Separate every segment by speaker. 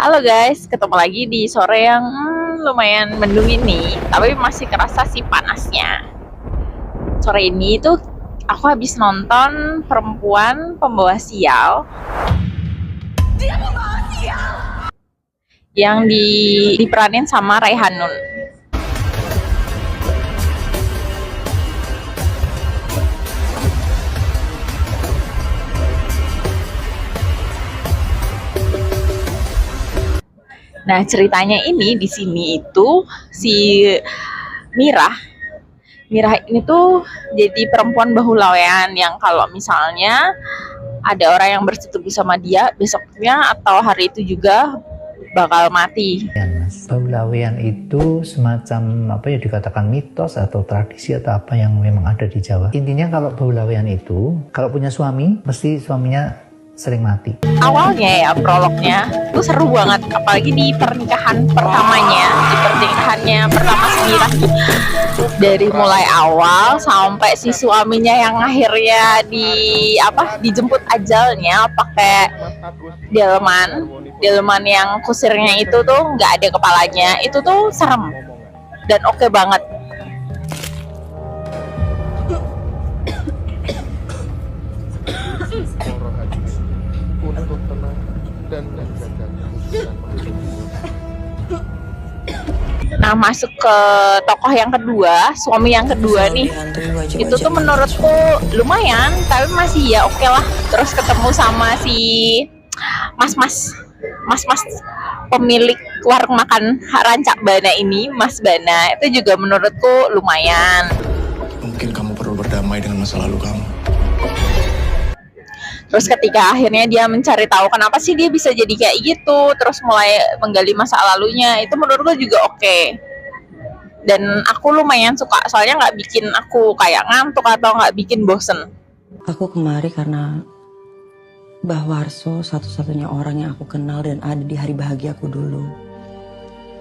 Speaker 1: Halo guys, ketemu lagi di sore yang lumayan mendung ini, tapi masih kerasa sih panasnya. Sore ini tuh aku habis nonton Perempuan Pembawa Sial. Dia pembawa sial. Yang diperanin sama Raihanun. Nah, ceritanya ini di sini itu si Mirah ini tuh jadi perempuan bahulawean yang kalau misalnya ada orang yang bersetubuh sama dia besoknya atau hari itu juga bakal mati.
Speaker 2: Ya, Mas. Bahulawean itu semacam apa ya dikatakan mitos atau tradisi atau apa yang memang ada di Jawa. Intinya kalau bahulawean itu kalau punya suami mesti suaminya sering mati.
Speaker 1: Awalnya ya prolognya tuh seru banget, apalagi di pernikahan pertamanya, di pernikahannya pertama si Mirah tuh dari mulai awal sampai si suaminya yang akhirnya dijemput ajalnya pakai delman yang kusirnya itu tuh nggak ada kepalanya, itu tuh serem dan oke banget. Nah, masuk ke tokoh yang kedua, suami yang kedua nih, itu tuh menurutku lumayan, tapi masih ya oke lah. Terus ketemu sama si mas pemilik warung makan Rancak Bana ini, Mas Bana, itu juga menurutku lumayan.
Speaker 3: Mungkin kamu perlu berdamai dengan masa lalu kamu.
Speaker 1: Terus ketika akhirnya dia mencari tahu kenapa sih dia bisa jadi kayak gitu, terus mulai menggali masa lalunya, itu menurutku juga oke. Dan aku lumayan suka, soalnya nggak bikin aku kayak ngantuk atau nggak bikin bosen.
Speaker 4: Aku kemari karena Mbah Warso satu-satunya orang yang aku kenal dan ada di hari bahagiaku dulu.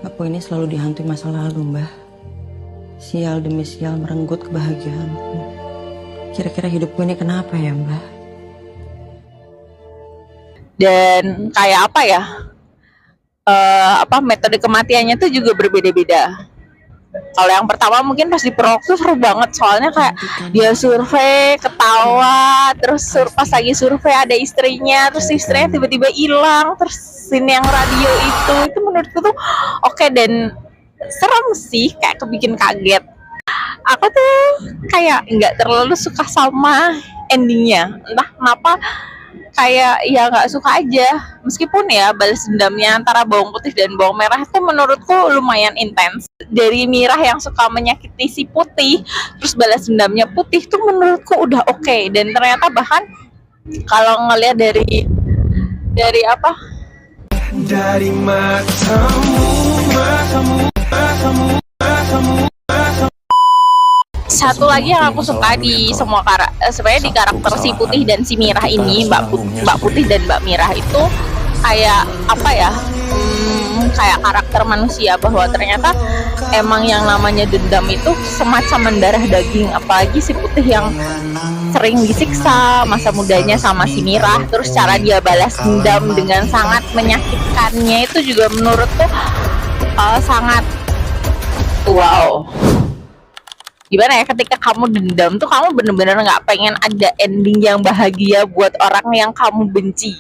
Speaker 4: Aku ini selalu dihantui masa lalu, Mbah. Sial demi sial merenggut kebahagiaanku. Kira-kira hidupku ini kenapa ya, Mbah?
Speaker 1: Dan kayak apa ya, metode kematiannya tuh juga berbeda-beda. Kalau yang pertama mungkin pas di prolog tuh seru banget, soalnya kayak dia survei ketawa, terus pas lagi survei ada istrinya, terus istrinya tiba-tiba hilang, terus scene yang radio itu menurutku tuh oke dan serem sih, kayak kebikin kaget. Aku tuh kayak nggak terlalu suka sama endingnya, entah kenapa. Kayak ya nggak suka aja, meskipun ya balas dendamnya antara bawang putih dan bawang merah itu menurutku lumayan intens. Dari Mirah yang suka menyakiti si putih, terus balas dendamnya putih tuh menurutku udah oke. Dan ternyata bahkan kalau ngelihat dari satu lagi yang aku suka di semua sebenarnya di karakter si Putih dan si Mirah ini, Mbak Putih dan Mbak Mirah itu kayak apa ya, kayak karakter manusia, bahwa ternyata emang yang namanya dendam itu semacam mendarah daging. Apalagi si Putih yang sering disiksa masa mudanya sama si Mirah, terus cara dia balas dendam dengan sangat menyakitkannya itu juga menurutku sangat wow. Gimana ya, ketika kamu dendam tuh kamu bener-bener nggak pengen ada ending yang bahagia buat orang yang kamu benci.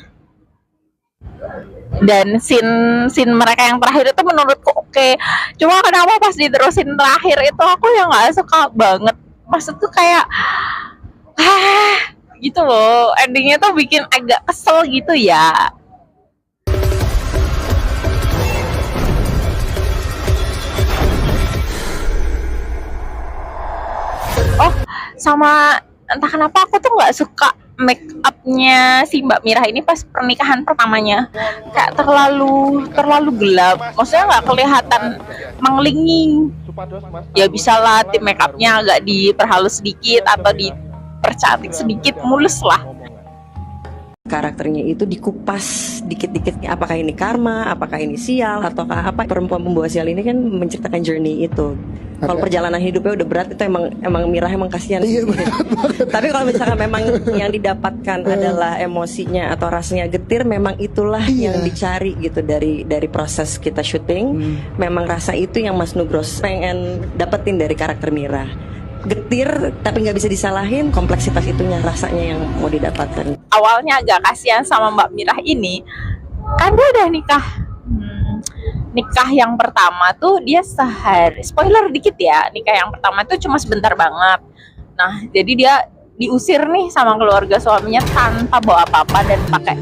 Speaker 1: Dan scene mereka yang terakhir itu menurutku oke. Cuma kenapa pas diterusin terakhir itu aku yang nggak suka banget. Maksudku kayak gitu loh, endingnya tuh bikin agak kesel gitu ya. Oh, sama entah kenapa aku tuh nggak suka make upnya si Mbak Mirah ini pas pernikahan pertamanya, kayak terlalu gelap, maksudnya nggak kelihatan menglinging. Ya bisa lah tim make upnya agak diperhalus sedikit atau dipercantik sedikit, mulus lah.
Speaker 4: karakternya itu dikupas dikit-dikit, apakah ini karma, apakah ini sial, ataukah apa. Perempuan pembawa sial ini kan menceritakan journey itu. Kalau perjalanan hidupnya udah berat, itu emang Mira emang kasihan.
Speaker 5: Iya, berat banget.
Speaker 4: Tapi kalau misalkan memang yang didapatkan adalah emosinya atau rasanya getir, memang itulah yang dicari gitu dari proses kita syuting. Memang rasa itu yang Mas Nugros pengen dapetin dari karakter Mira. Getir tapi nggak bisa disalahin, kompleksitas itunya rasanya yang mau didapatkan.
Speaker 1: Awalnya agak kasihan sama Mbak Mirah ini, kan dia udah nikah. Nikah yang pertama tuh dia sehari, spoiler dikit ya, nikah yang pertama tuh cuma sebentar banget. Nah, jadi dia diusir nih sama keluarga suaminya tanpa bawa apa-apa dan pakai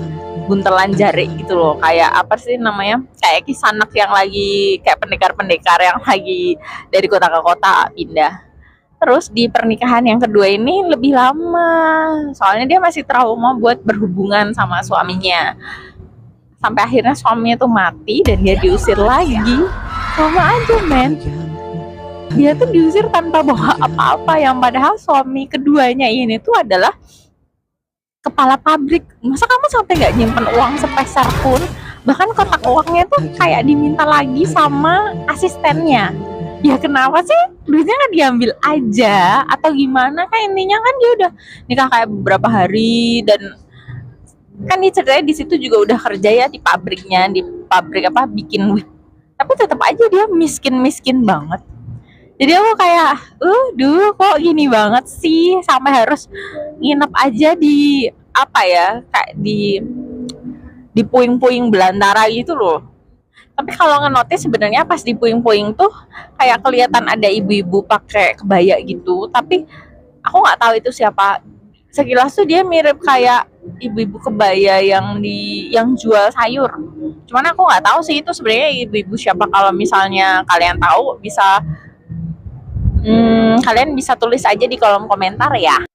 Speaker 1: buntelan jari gitu loh. Kayak apa sih namanya? Kayak kisanak yang lagi, kayak pendekar-pendekar yang lagi dari kota ke kota pindah. Terus di pernikahan yang kedua ini lebih lama, soalnya dia masih trauma buat berhubungan sama suaminya. Sampai akhirnya suaminya tuh mati dan dia diusir lagi. Sama aja men, dia tuh diusir tanpa bawa apa-apa, yang padahal suami keduanya ini tuh adalah kepala pabrik. Masa kamu sampai nggak nyimpen uang sepeser pun? Bahkan kotak uangnya tuh kayak diminta lagi sama asistennya. Ya kenapa sih duitnya nggak diambil aja atau gimana? Kan intinya kan dia udah nikah kayak beberapa hari, dan kan ceritanya di situ juga udah kerja ya di pabriknya, di pabrik apa bikin wig, tapi tetap aja dia miskin banget. Jadi aku kayak duh kok gini banget sih, sampai harus nginep aja di apa ya, kayak di puing-puing belantara gitu loh. Tapi kalau ngenotis sebenarnya pas di puing-puing tuh kayak kelihatan ada ibu-ibu pakai kebaya gitu, tapi aku nggak tahu itu siapa. Sekilas tuh dia mirip kayak ibu-ibu kebaya yang jual sayur. Cuman aku nggak tahu sih itu sebenarnya ibu-ibu siapa. Kalau misalnya kalian tahu bisa kalian bisa tulis aja di kolom komentar ya.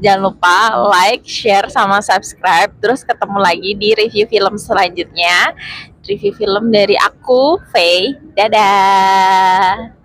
Speaker 1: Jangan lupa like, share, sama subscribe. Terus ketemu lagi di review film selanjutnya. Review film dari aku, Faye. Dadah.